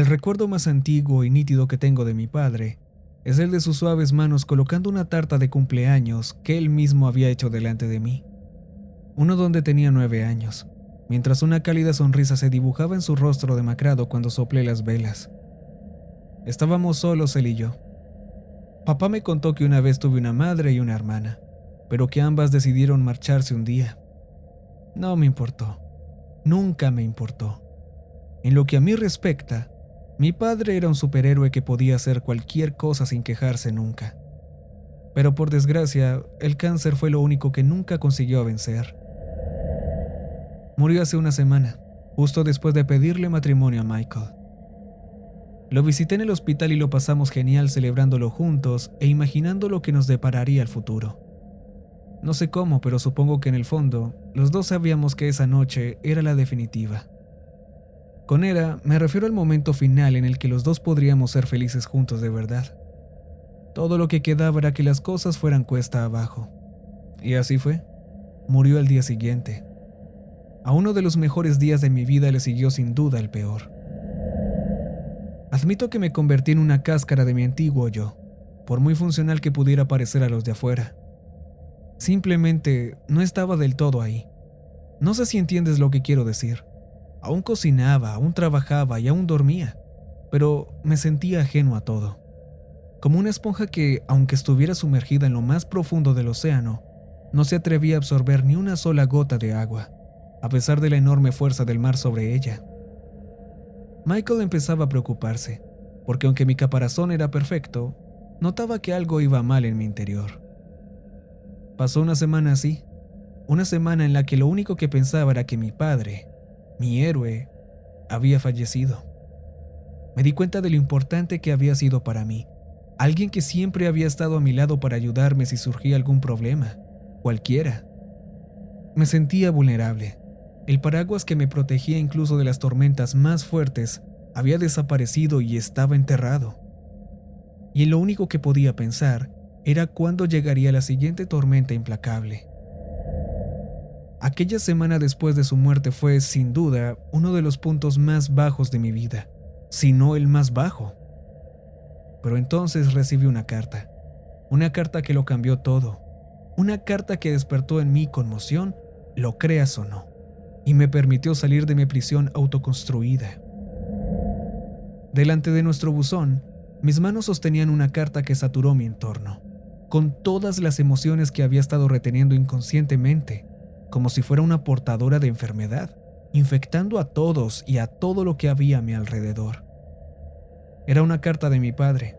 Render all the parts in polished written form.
El recuerdo más antiguo y nítido que tengo de mi padre es el de sus suaves manos colocando una tarta de cumpleaños que él mismo había hecho delante de mí. Uno donde tenía 9 años, mientras una cálida sonrisa se dibujaba en su rostro demacrado cuando soplé las velas. Estábamos solos él y yo. Papá me contó que una vez tuve una madre y una hermana, pero que ambas decidieron marcharse un día. No me importó. Nunca me importó. En lo que a mí respecta, mi padre era un superhéroe que podía hacer cualquier cosa sin quejarse nunca. Pero por desgracia, el cáncer fue lo único que nunca consiguió vencer. Murió hace una semana, justo después de pedirle matrimonio a Michael. Lo visité en el hospital y lo pasamos genial celebrándolo juntos e imaginando lo que nos depararía el futuro. No sé cómo, pero supongo que en el fondo, los dos sabíamos que esa noche era la definitiva. Con era, me refiero al momento final en el que los dos podríamos ser felices juntos de verdad. Todo lo que quedaba era que las cosas fueran cuesta abajo. Y así fue. Murió al día siguiente. A uno de los mejores días de mi vida le siguió sin duda el peor. Admito que me convertí en una cáscara de mi antiguo yo, por muy funcional que pudiera parecer a los de afuera. Simplemente no estaba del todo ahí. No sé si entiendes lo que quiero decir. Aún cocinaba, aún trabajaba y aún dormía, pero me sentía ajeno a todo. Como una esponja que, aunque estuviera sumergida en lo más profundo del océano, no se atrevía a absorber ni una sola gota de agua, a pesar de la enorme fuerza del mar sobre ella. Michael empezaba a preocuparse, porque aunque mi caparazón era perfecto, notaba que algo iba mal en mi interior. Pasó una semana así, una semana en la que lo único que pensaba era que mi padre, mi héroe, había fallecido. Me di cuenta de lo importante que había sido para mí, alguien que siempre había estado a mi lado para ayudarme si surgía algún problema, cualquiera. Me sentía vulnerable. El paraguas que me protegía incluso de las tormentas más fuertes había desaparecido y estaba enterrado. Y lo único que podía pensar era cuándo llegaría la siguiente tormenta implacable. Aquella semana después de su muerte fue, sin duda, uno de los puntos más bajos de mi vida, si no el más bajo. Pero entonces recibí una carta que lo cambió todo, una carta que despertó en mí conmoción, lo creas o no, y me permitió salir de mi prisión autoconstruida. Delante de nuestro buzón, mis manos sostenían una carta que saturó mi entorno, con todas las emociones que había estado reteniendo inconscientemente, como si fuera una portadora de enfermedad, infectando a todos y a todo lo que había a mi alrededor. Era una carta de mi padre.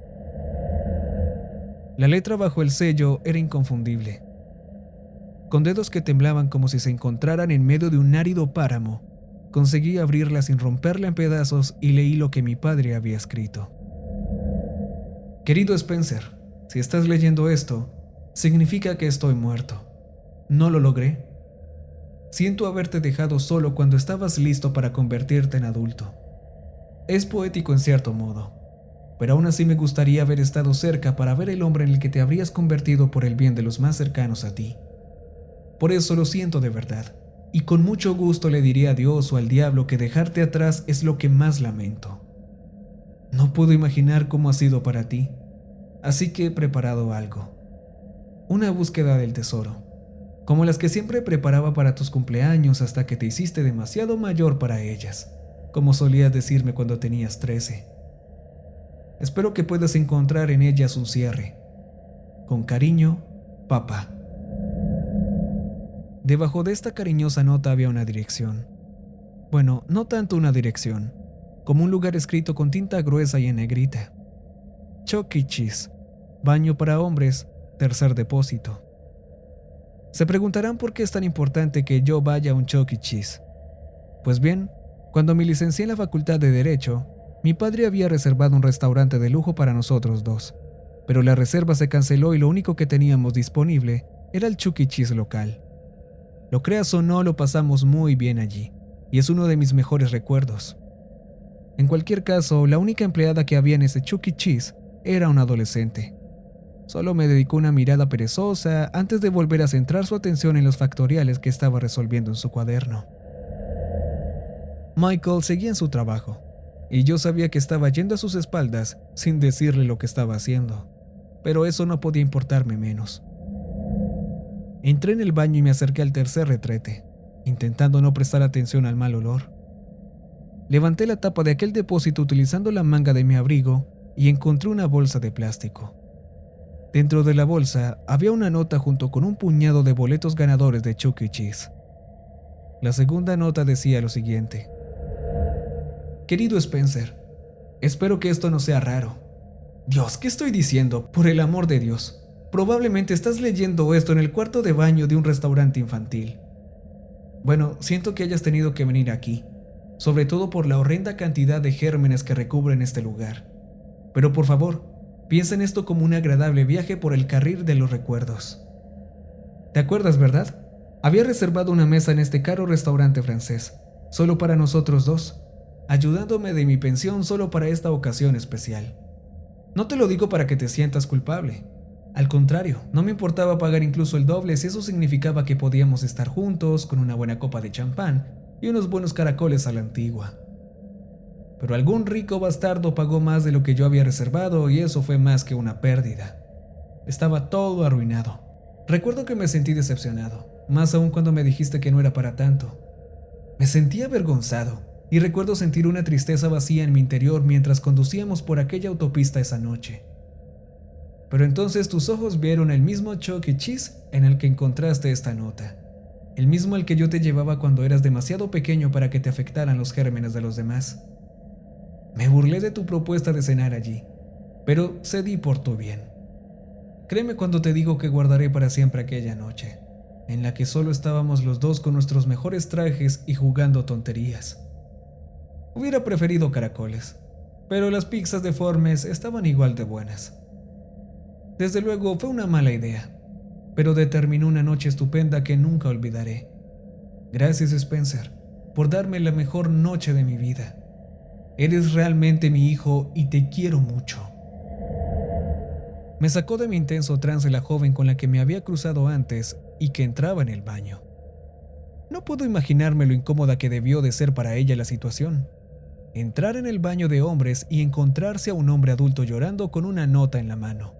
La letra bajo el sello era inconfundible. Con dedos que temblaban como si se encontraran en medio de un árido páramo, conseguí abrirla sin romperla en pedazos y leí lo que mi padre había escrito. Querido Spencer, si estás leyendo esto, significa que estoy muerto. No lo logré. Siento haberte dejado solo cuando estabas listo para convertirte en adulto. Es poético en cierto modo, pero aún así me gustaría haber estado cerca para ver el hombre en el que te habrías convertido por el bien de los más cercanos a ti. Por eso lo siento de verdad, y con mucho gusto le diré a Dios o al diablo que dejarte atrás es lo que más lamento. No puedo imaginar cómo ha sido para ti, así que he preparado algo. Una búsqueda del tesoro, como las que siempre preparaba para tus cumpleaños hasta que te hiciste demasiado mayor para ellas, como solías decirme cuando tenías 13. Espero que puedas encontrar en ellas un cierre. Con cariño, papá. Debajo de esta cariñosa nota había una dirección. Bueno, no tanto una dirección, como un lugar escrito con tinta gruesa y en negrita. Chuck E. Cheese, baño para hombres, tercer depósito. Se preguntarán por qué es tan importante que yo vaya a un Chuck E. Cheese. Pues bien, cuando me licencié en la Facultad de Derecho, mi padre había reservado un restaurante de lujo para nosotros dos, pero la reserva se canceló y lo único que teníamos disponible era el Chuck E. Cheese local. Lo creas o no, lo pasamos muy bien allí, y es uno de mis mejores recuerdos. En cualquier caso, la única empleada que había en ese Chuck E. Cheese era una adolescente. Solo me dedicó una mirada perezosa antes de volver a centrar su atención en los factoriales que estaba resolviendo en su cuaderno. Michael seguía en su trabajo, y yo sabía que estaba yendo a sus espaldas sin decirle lo que estaba haciendo, pero eso no podía importarme menos. Entré en el baño y me acerqué al tercer retrete, intentando no prestar atención al mal olor. Levanté la tapa de aquel depósito utilizando la manga de mi abrigo y encontré una bolsa de plástico. Dentro de la bolsa había una nota junto con un puñado de boletos ganadores de Chuck E. Cheese. La segunda nota decía lo siguiente: Querido Spencer, espero que esto no sea raro. Dios, ¿qué estoy diciendo? Por el amor de Dios. Probablemente estás leyendo esto en el cuarto de baño de un restaurante infantil. Bueno, siento que hayas tenido que venir aquí, sobre todo por la horrenda cantidad de gérmenes que recubren este lugar. Pero por favor, piensa en esto como un agradable viaje por el carril de los recuerdos. ¿Te acuerdas, verdad? Había reservado una mesa en este caro restaurante francés, solo para nosotros dos, ayudándome de mi pensión solo para esta ocasión especial. No te lo digo para que te sientas culpable. Al contrario, no me importaba pagar incluso el doble si eso significaba que podíamos estar juntos con una buena copa de champán y unos buenos caracoles a la antigua. Pero algún rico bastardo pagó más de lo que yo había reservado y eso fue más que una pérdida. Estaba todo arruinado. Recuerdo que me sentí decepcionado, más aún cuando me dijiste que no era para tanto. Me sentí avergonzado y recuerdo sentir una tristeza vacía en mi interior mientras conducíamos por aquella autopista esa noche. Pero entonces tus ojos vieron el mismo Chuck E. Cheese en el que encontraste esta nota, el mismo al que yo te llevaba cuando eras demasiado pequeño para que te afectaran los gérmenes de los demás. Me burlé de tu propuesta de cenar allí, pero cedí por tu bien. Créeme cuando te digo que guardaré para siempre aquella noche, en la que solo estábamos los dos con nuestros mejores trajes y jugando tonterías. Hubiera preferido caracoles, pero las pizzas deformes estaban igual de buenas. Desde luego fue una mala idea, pero determinó una noche estupenda que nunca olvidaré. Gracias, Spencer, por darme la mejor noche de mi vida. Eres realmente mi hijo y te quiero mucho. Me sacó de mi intenso trance la joven con la que me había cruzado antes y que entraba en el baño. No puedo imaginarme lo incómoda que debió de ser para ella la situación. Entrar en el baño de hombres y encontrarse a un hombre adulto llorando con una nota en la mano.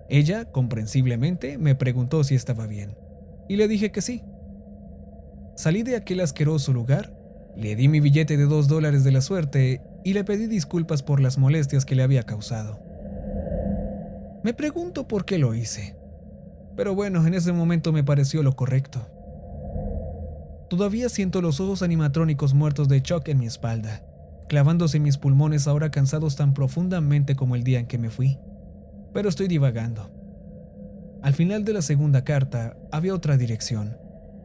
Ella, comprensiblemente, me preguntó si estaba bien, y le dije que sí. Salí de aquel asqueroso lugar, le di mi billete de $2 de la suerte y le pedí disculpas por las molestias que le había causado. Me pregunto por qué lo hice, pero bueno, en ese momento me pareció lo correcto. Todavía siento los ojos animatrónicos muertos de Chuck en mi espalda, clavándose en mis pulmones ahora cansados tan profundamente como el día en que me fui. Pero estoy divagando. Al final de la segunda carta había otra dirección,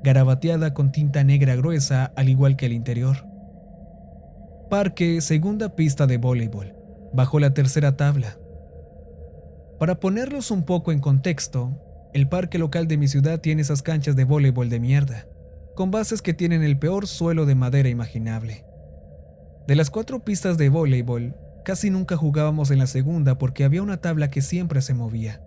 garabateada con tinta negra gruesa al igual que el interior. Parque, segunda pista de voleibol, bajo la tercera tabla. Para ponerlos un poco en contexto, el parque local de mi ciudad tiene esas canchas de voleibol de mierda, con bases que tienen el peor suelo de madera imaginable. De las 4 pistas de voleibol, casi nunca jugábamos en la segunda porque había una tabla que siempre se movía.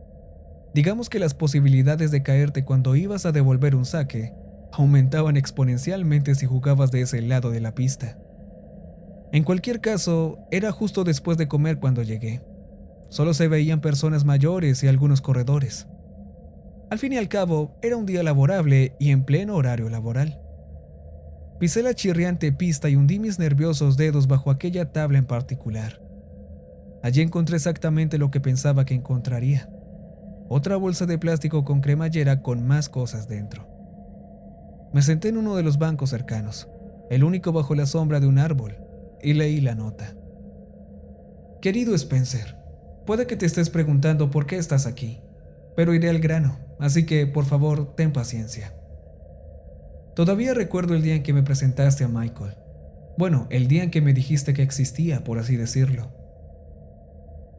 Digamos que las posibilidades de caerte cuando ibas a devolver un saque aumentaban exponencialmente si jugabas de ese lado de la pista. En cualquier caso, era justo después de comer cuando llegué. Solo se veían personas mayores y algunos corredores. Al fin y al cabo, era un día laborable y en pleno horario laboral. Pisé la chirriante pista y hundí mis nerviosos dedos bajo aquella tabla en particular. Allí encontré exactamente lo que pensaba que encontraría. Otra bolsa de plástico con cremallera con más cosas dentro. Me senté en uno de los bancos cercanos, el único bajo la sombra de un árbol, y leí la nota. Querido Spencer, puede que te estés preguntando por qué estás aquí, pero iré al grano, así que por favor ten paciencia. Todavía recuerdo el día en que me presentaste a Michael. Bueno, el día en que me dijiste que existía, por así decirlo.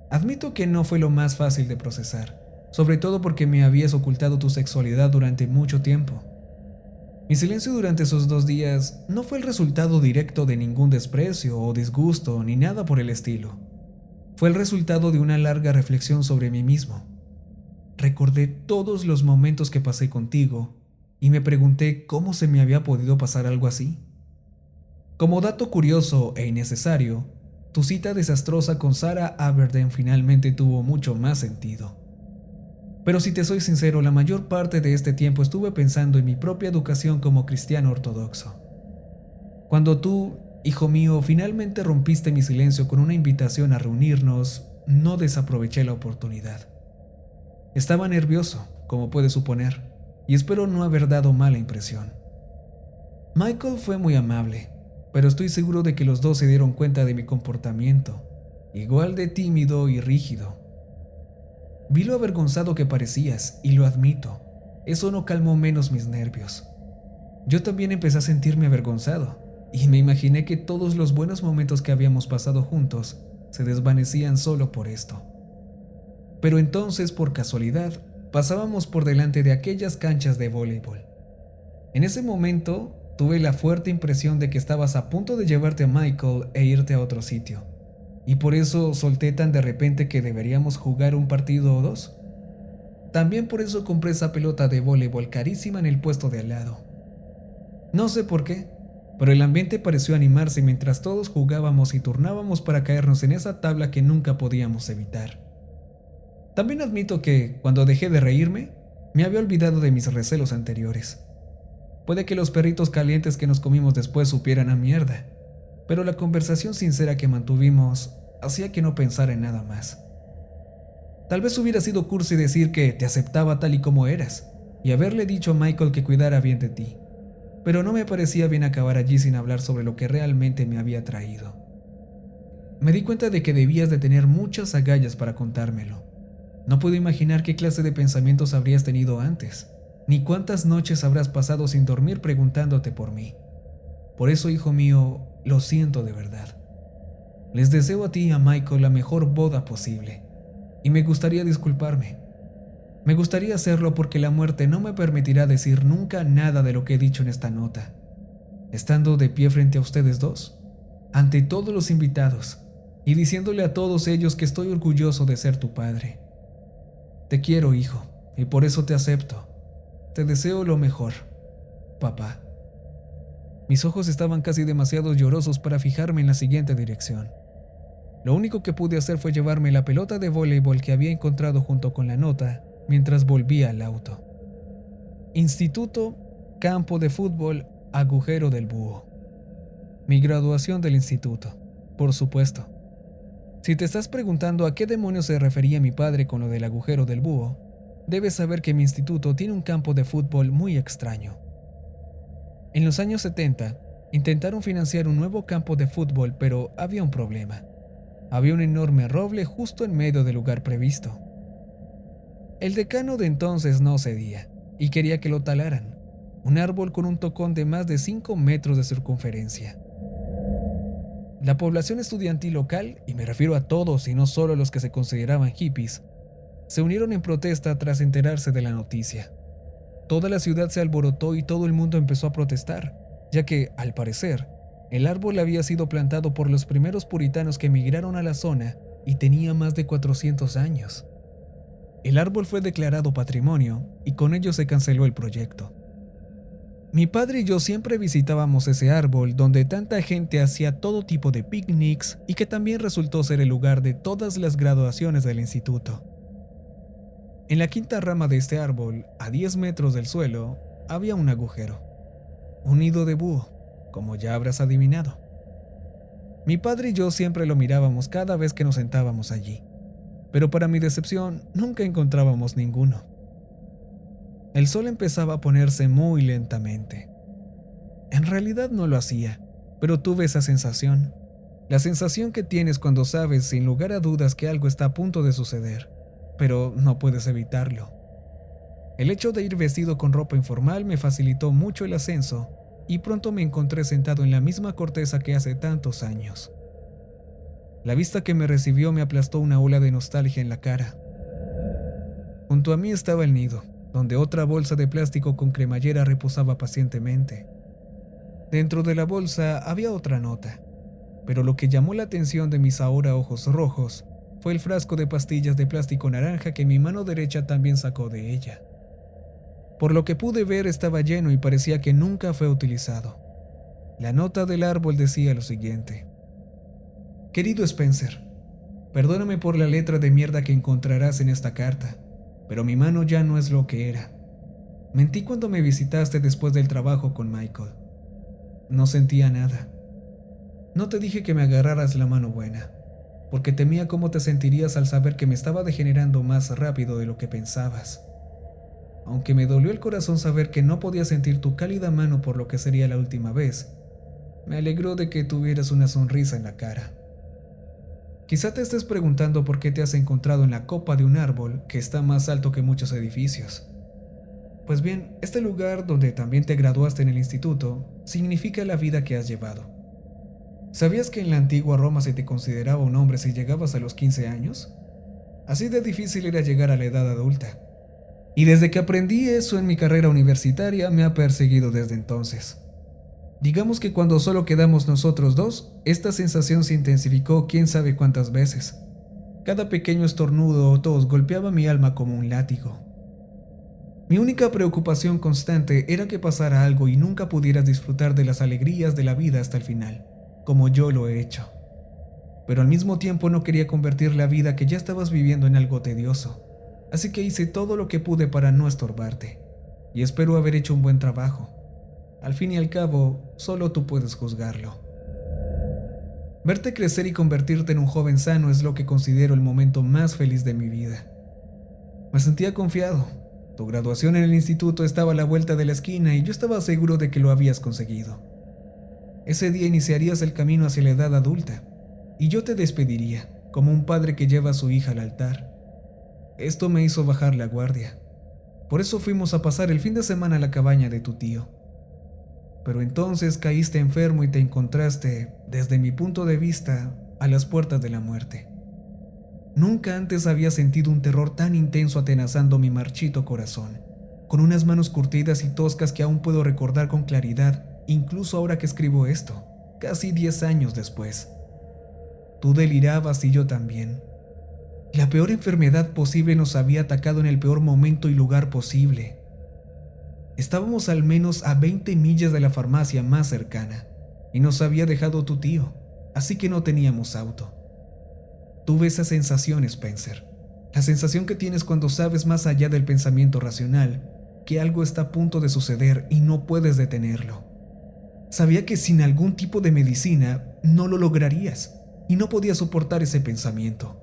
Admito que no fue lo más fácil de procesar, sobre todo porque me habías ocultado tu sexualidad durante mucho tiempo. Mi silencio durante esos 2 días no fue el resultado directo de ningún desprecio o disgusto ni nada por el estilo. Fue el resultado de una larga reflexión sobre mí mismo. Recordé todos los momentos que pasé contigo y me pregunté cómo se me había podido pasar algo así. Como dato curioso e innecesario, Tu cita desastrosa con Sarah Aberdeen finalmente tuvo mucho más sentido. Pero si te soy sincero, la mayor parte de este tiempo estuve pensando en mi propia educación como cristiano ortodoxo. Cuando tú, hijo mío, finalmente rompiste mi silencio con una invitación a reunirnos, no desaproveché la oportunidad. Estaba nervioso, como puedes suponer, y espero no haber dado mala impresión. Michael fue muy amable, pero estoy seguro de que los dos se dieron cuenta de mi comportamiento, igual de tímido y rígido. Vi lo avergonzado que parecías, y lo admito, eso no calmó menos mis nervios. Yo también empecé a sentirme avergonzado, y me imaginé que todos los buenos momentos que habíamos pasado juntos se desvanecían solo por esto. Pero entonces, por casualidad, pasábamos por delante de aquellas canchas de voleibol. En ese momento, tuve la fuerte impresión de que estabas a punto de llevarte a Michael e irte a otro sitio, y por eso solté tan de repente que deberíamos jugar un partido o dos. También por eso compré esa pelota de voleibol carísima en el puesto de al lado. No sé por qué, pero el ambiente pareció animarse mientras todos jugábamos y turnábamos para caernos en esa tabla que nunca podíamos evitar. También admito que, cuando dejé de reírme, me había olvidado de mis recelos anteriores. Puede que los perritos calientes que nos comimos después supieran a mierda, pero la conversación sincera que mantuvimos hacía que no pensara en nada más. Tal vez hubiera sido cursi decir que te aceptaba tal y como eras, y haberle dicho a Michael que cuidara bien de ti, pero no me parecía bien acabar allí sin hablar sobre lo que realmente me había traído. Me di cuenta de que debías de tener muchas agallas para contármelo. No puedo imaginar qué clase de pensamientos habrías tenido antes, ni cuántas noches habrás pasado sin dormir preguntándote por mí. Por eso, hijo mío, lo siento de verdad. Les deseo a ti y a Michael la mejor boda posible, y me gustaría disculparme. Me gustaría hacerlo porque la muerte no me permitirá decir nunca nada de lo que he dicho en esta nota, estando de pie frente a ustedes dos, ante todos los invitados, y diciéndole a todos ellos que estoy orgulloso de ser tu padre. Te quiero, hijo, y por eso te acepto. Te deseo lo mejor, papá. Mis ojos estaban casi demasiado llorosos para fijarme en la siguiente dirección. Lo único que pude hacer fue llevarme la pelota de voleibol que había encontrado junto con la nota mientras volvía al auto. Instituto, campo de fútbol, agujero del búho. Mi graduación del instituto, por supuesto. Si te estás preguntando a qué demonios se refería mi padre con lo del agujero del búho, debes saber que mi instituto tiene un campo de fútbol muy extraño. En los años 70, intentaron financiar un nuevo campo de fútbol, pero había un problema. Había un enorme roble justo en medio del lugar previsto. El decano de entonces no cedía, y quería que lo talaran, un árbol con un tocón de más de 5 metros de circunferencia. La población estudiantil local, y me refiero a todos y no solo a los que se consideraban hippies, se unieron en protesta tras enterarse de la noticia. Toda la ciudad se alborotó y todo el mundo empezó a protestar, ya que, al parecer, el árbol había sido plantado por los primeros puritanos que emigraron a la zona y tenía más de 400 años. El árbol fue declarado patrimonio y con ello se canceló el proyecto. Mi padre y yo siempre visitábamos ese árbol donde tanta gente hacía todo tipo de picnics y que también resultó ser el lugar de todas las graduaciones del instituto. En la quinta rama de este árbol, a 10 metros del suelo, había un agujero, un nido de búho, como ya habrás adivinado. Mi padre y yo siempre lo mirábamos cada vez que nos sentábamos allí, pero para mi decepción nunca encontrábamos ninguno. El sol empezaba a ponerse muy lentamente. En realidad no lo hacía, pero tuve esa sensación. La sensación que tienes cuando sabes sin lugar a dudas que algo está a punto de suceder, pero no puedes evitarlo. El hecho de ir vestido con ropa informal me facilitó mucho el ascenso y pronto me encontré sentado en la misma corteza que hace tantos años. La vista que me recibió me aplastó una ola de nostalgia en la cara. Junto a mí estaba el nido, donde otra bolsa de plástico con cremallera reposaba pacientemente. Dentro de la bolsa había otra nota, pero lo que llamó la atención de mis ahora ojos rojos fue el frasco de pastillas de plástico naranja que mi mano derecha también sacó de ella. Por lo que pude ver estaba lleno y parecía que nunca fue utilizado. La nota del árbol decía lo siguiente: Querido Spencer, perdóname por la letra de mierda que encontrarás en esta carta, pero mi mano ya no es lo que era. Mentí cuando me visitaste después del trabajo con Michael. No sentía nada. No te dije que me agarraras la mano buena, porque temía cómo te sentirías al saber que me estaba degenerando más rápido de lo que pensabas. Aunque me dolió el corazón saber que no podía sentir tu cálida mano por lo que sería la última vez, me alegró de que tuvieras una sonrisa en la cara. Quizá te estés preguntando por qué te has encontrado en la copa de un árbol que está más alto que muchos edificios. Pues bien, este lugar donde también te graduaste en el instituto significa la vida que has llevado. ¿Sabías que en la antigua Roma se te consideraba un hombre si llegabas a los 15 años? Así de difícil era llegar a la edad adulta. Y desde que aprendí eso en mi carrera universitaria me ha perseguido desde entonces. Digamos que cuando solo quedamos nosotros dos, esta sensación se intensificó quién sabe cuántas veces. Cada pequeño estornudo o tos golpeaba mi alma como un látigo. Mi única preocupación constante era que pasara algo y nunca pudieras disfrutar de las alegrías de la vida hasta el final, como yo lo he hecho. Pero al mismo tiempo no quería convertir la vida que ya estabas viviendo en algo tedioso, así que hice todo lo que pude para no estorbarte, y espero haber hecho un buen trabajo. Al fin y al cabo, solo tú puedes juzgarlo. Verte crecer y convertirte en un joven sano es lo que considero el momento más feliz de mi vida. Me sentía confiado. Tu graduación en el instituto estaba a la vuelta de la esquina y yo estaba seguro de que lo habías conseguido. Ese día iniciarías el camino hacia la edad adulta, y yo te despediría, como un padre que lleva a su hija al altar. Esto me hizo bajar la guardia. Por eso fuimos a pasar el fin de semana a la cabaña de tu tío. Pero entonces caíste enfermo y te encontraste, desde mi punto de vista, a las puertas de la muerte. Nunca antes había sentido un terror tan intenso atenazando mi marchito corazón, con unas manos curtidas y toscas que aún puedo recordar con claridad, incluso ahora que escribo esto, casi 10 años después. Tú delirabas y yo también. La peor enfermedad posible nos había atacado en el peor momento y lugar posible. Estábamos al menos a 20 millas de la farmacia más cercana, y nos había dejado tu tío, así que no teníamos auto. Tuve esa sensación, Spencer, la sensación que tienes cuando sabes más allá del pensamiento racional que algo está a punto de suceder y no puedes detenerlo. Sabía que sin algún tipo de medicina no lo lograrías, y no podía soportar ese pensamiento.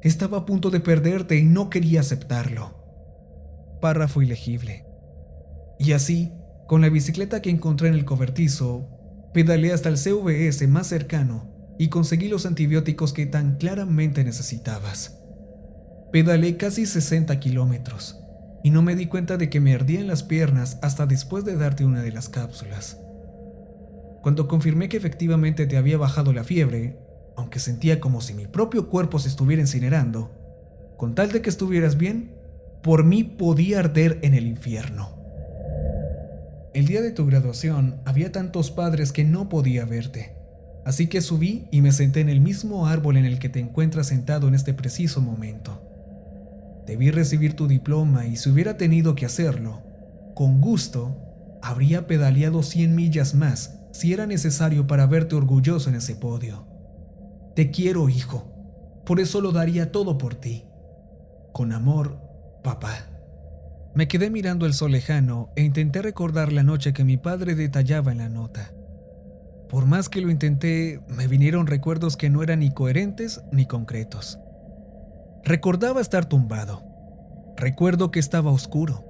Estaba a punto de perderte y no quería aceptarlo. Párrafo ilegible. Y así, con la bicicleta que encontré en el cobertizo, pedaleé hasta el CVS más cercano y conseguí los antibióticos que tan claramente necesitabas. Pedaleé casi 60 kilómetros y no me di cuenta de que me ardían las piernas hasta después de darte una de las cápsulas. Cuando confirmé que efectivamente te había bajado la fiebre, aunque sentía como si mi propio cuerpo se estuviera incinerando, con tal de que estuvieras bien, por mí podía arder en el infierno. El día de tu graduación había tantos padres que no podía verte, así que subí y me senté en el mismo árbol en el que te encuentras sentado en este preciso momento. Debí recibir tu diploma y si hubiera tenido que hacerlo, con gusto, habría pedaleado 100 millas más si era necesario para verte orgulloso en ese podio. Te quiero, hijo, por eso lo daría todo por ti. Con amor, papá. Me quedé mirando el sol lejano e intenté recordar la noche que mi padre detallaba en la nota. Por más que lo intenté, me vinieron recuerdos que no eran ni coherentes ni concretos. Recordaba estar tumbado. Recuerdo que estaba oscuro.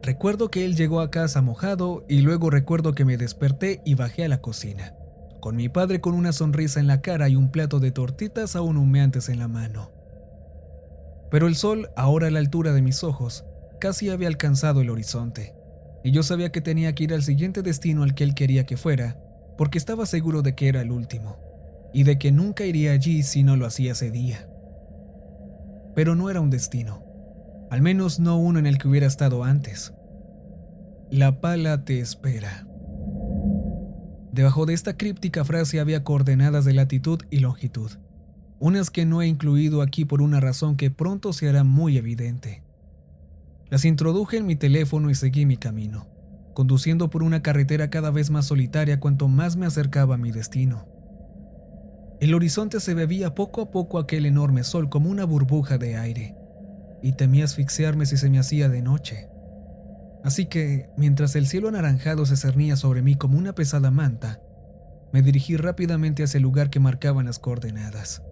Recuerdo que él llegó a casa mojado y luego recuerdo que me desperté y bajé a la cocina, con mi padre con una sonrisa en la cara y un plato de tortitas aún humeantes en la mano. Pero el sol, ahora a la altura de mis ojos, casi había alcanzado el horizonte, y yo sabía que tenía que ir al siguiente destino al que él quería que fuera, porque estaba seguro de que era el último, y de que nunca iría allí si no lo hacía ese día. Pero no era un destino, al menos no uno en el que hubiera estado antes. La pala te espera. Debajo de esta críptica frase había coordenadas de latitud y longitud, unas que no he incluido aquí por una razón que pronto se hará muy evidente. Las introduje en mi teléfono y seguí mi camino, conduciendo por una carretera cada vez más solitaria cuanto más me acercaba a mi destino. El horizonte se bebía poco a poco aquel enorme sol como una burbuja de aire, y temí asfixiarme si se me hacía de noche. Así que, mientras el cielo anaranjado se cernía sobre mí como una pesada manta, me dirigí rápidamente hacia el lugar que marcaban las coordenadas.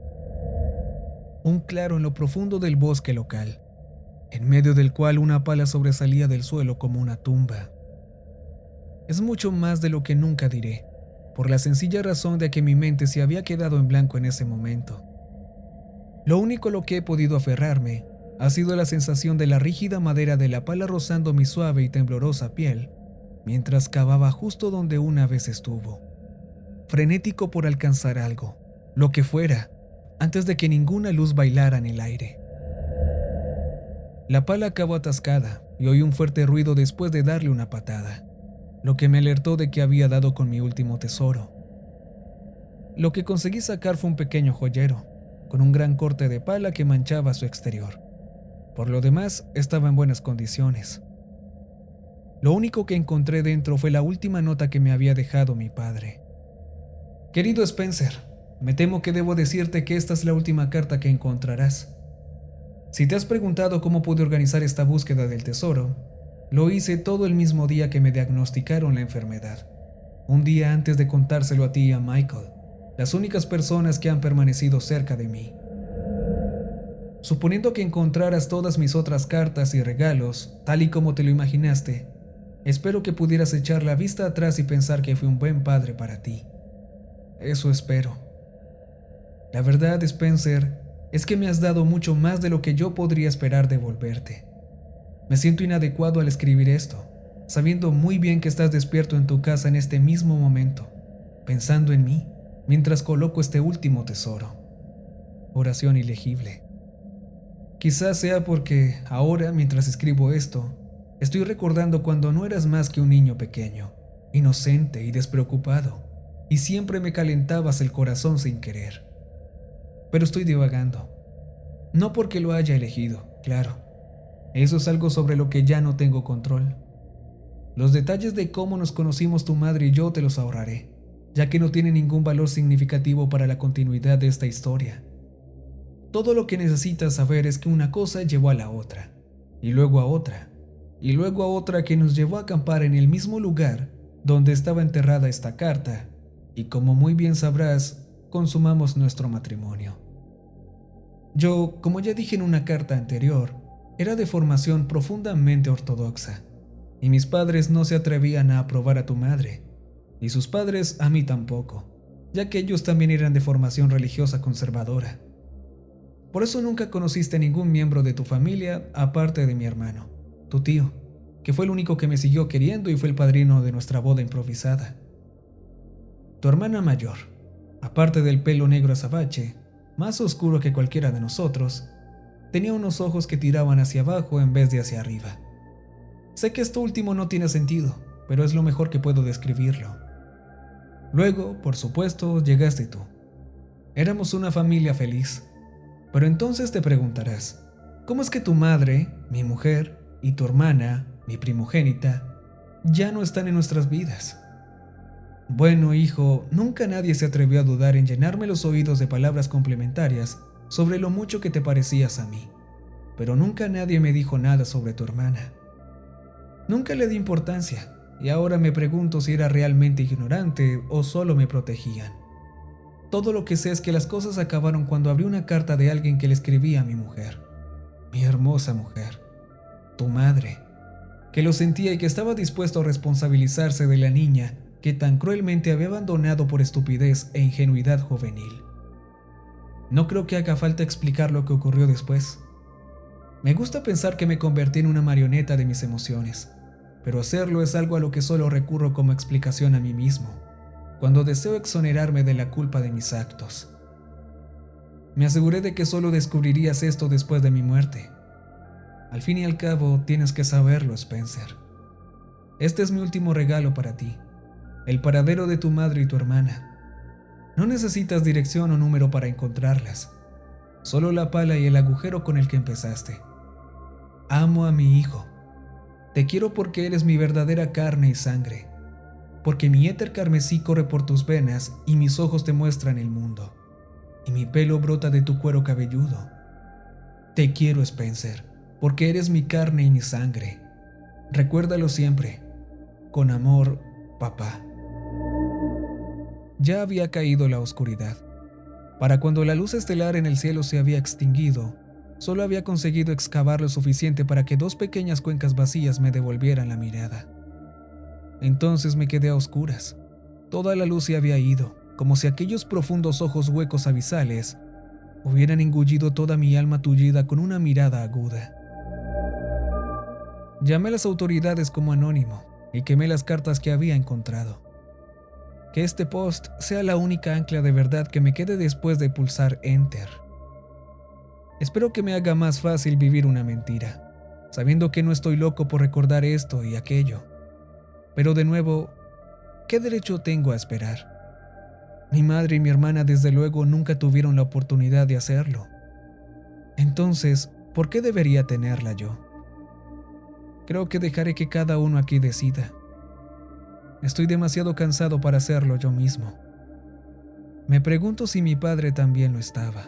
Un claro en lo profundo del bosque local, en medio del cual una pala sobresalía del suelo como una tumba. Es mucho más de lo que nunca diré, por la sencilla razón de que mi mente se había quedado en blanco en ese momento. Lo único a lo que he podido aferrarme ha sido la sensación de la rígida madera de la pala rozando mi suave y temblorosa piel, mientras cavaba justo donde una vez estuvo, frenético por alcanzar algo, lo que fuera, antes de que ninguna luz bailara en el aire. La pala acabó atascada y oí un fuerte ruido después de darle una patada, lo que me alertó de que había dado con mi último tesoro. Lo que conseguí sacar fue un pequeño joyero, con un gran corte de pala que manchaba su exterior. Por lo demás, estaba en buenas condiciones. Lo único que encontré dentro fue la última nota que me había dejado mi padre. Querido Spencer, me temo que debo decirte que esta es la última carta que encontrarás. Si te has preguntado cómo pude organizar esta búsqueda del tesoro, lo hice todo el mismo día que me diagnosticaron la enfermedad. Un día antes de contárselo a ti y a Michael, las únicas personas que han permanecido cerca de mí. Suponiendo que encontraras todas mis otras cartas y regalos, tal y como te lo imaginaste, espero que pudieras echar la vista atrás y pensar que fui un buen padre para ti. Eso espero. La verdad, Spencer, es que me has dado mucho más de lo que yo podría esperar devolverte. Me siento inadecuado al escribir esto, sabiendo muy bien que estás despierto en tu casa en este mismo momento, pensando en mí, mientras coloco este último tesoro. Oración ilegible. Quizás sea porque ahora, mientras escribo esto, estoy recordando cuando no eras más que un niño pequeño, inocente y despreocupado, y siempre me calentabas el corazón sin querer. Pero estoy divagando. No porque lo haya elegido, claro. Eso es algo sobre lo que ya no tengo control. Los detalles de cómo nos conocimos tu madre y yo te los ahorraré, ya que no tiene ningún valor significativo para la continuidad de esta historia. Todo lo que necesitas saber es que una cosa llevó a la otra, y luego a otra, y luego a otra que nos llevó a acampar en el mismo lugar donde estaba enterrada esta carta, y como muy bien sabrás, consumamos nuestro matrimonio. Yo, como ya dije en una carta anterior, era de formación profundamente ortodoxa, y mis padres no se atrevían a aprobar a tu madre, y sus padres a mí tampoco, ya que ellos también eran de formación religiosa conservadora. Por eso nunca conociste a ningún miembro de tu familia aparte de mi hermano, tu tío, que fue el único que me siguió queriendo y fue el padrino de nuestra boda improvisada. Tu hermana mayor, aparte del pelo negro azabache, más oscuro que cualquiera de nosotros, tenía unos ojos que tiraban hacia abajo en vez de hacia arriba. Sé que esto último no tiene sentido, pero es lo mejor que puedo describirlo. Luego, por supuesto, llegaste tú. Éramos una familia feliz. Pero entonces te preguntarás, ¿cómo es que tu madre, mi mujer, y tu hermana, mi primogénita, ya no están en nuestras vidas? Bueno, hijo, nunca nadie se atrevió a dudar en llenarme los oídos de palabras complementarias sobre lo mucho que te parecías a mí, pero nunca nadie me dijo nada sobre tu hermana. Nunca le di importancia, y ahora me pregunto si era realmente ignorante o solo me protegían. Todo lo que sé es que las cosas acabaron cuando abrí una carta de alguien que le escribía a mi mujer, mi hermosa mujer, tu madre, que lo sentía y que estaba dispuesto a responsabilizarse de la niña que tan cruelmente había abandonado por estupidez e ingenuidad juvenil. No creo que haga falta explicar lo que ocurrió después. Me gusta pensar que me convertí en una marioneta de mis emociones, pero hacerlo es algo a lo que solo recurro como explicación a mí mismo, cuando deseo exonerarme de la culpa de mis actos. Me aseguré de que solo descubrirías esto después de mi muerte. Al fin y al cabo, tienes que saberlo, Spencer. Este es mi último regalo para ti, el paradero de tu madre y tu hermana. No necesitas dirección o número para encontrarlas, solo la pala y el agujero con el que empezaste. Amo a mi hijo. Te quiero porque eres mi verdadera carne y sangre, porque mi éter carmesí corre por tus venas y mis ojos te muestran el mundo. y mi pelo brota de tu cuero cabelludo. Te quiero, Spencer, porque eres mi carne y mi sangre. Recuérdalo siempre. Con amor, papá. Ya había caído la oscuridad. Para cuando la luz estelar en el cielo se había extinguido, solo había conseguido excavar lo suficiente para que dos pequeñas cuencas vacías me devolvieran la mirada. Entonces me quedé a oscuras. Toda la luz se había ido, como si aquellos profundos ojos huecos abisales hubieran engullido toda mi alma tullida con una mirada aguda. Llamé a las autoridades como anónimo y quemé las cartas que había encontrado. Que este post sea la única ancla de verdad que me quede después de pulsar Enter. Espero que me haga más fácil vivir una mentira, sabiendo que no estoy loco por recordar esto y aquello. Pero de nuevo, ¿qué derecho tengo a esperar? Mi madre y mi hermana desde luego nunca tuvieron la oportunidad de hacerlo. Entonces, ¿por qué debería tenerla yo? Creo que dejaré que cada uno aquí decida. Estoy demasiado cansado para hacerlo yo mismo. Me pregunto si mi padre también lo estaba.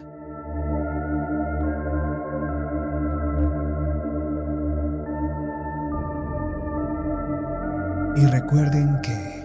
Y recuerden que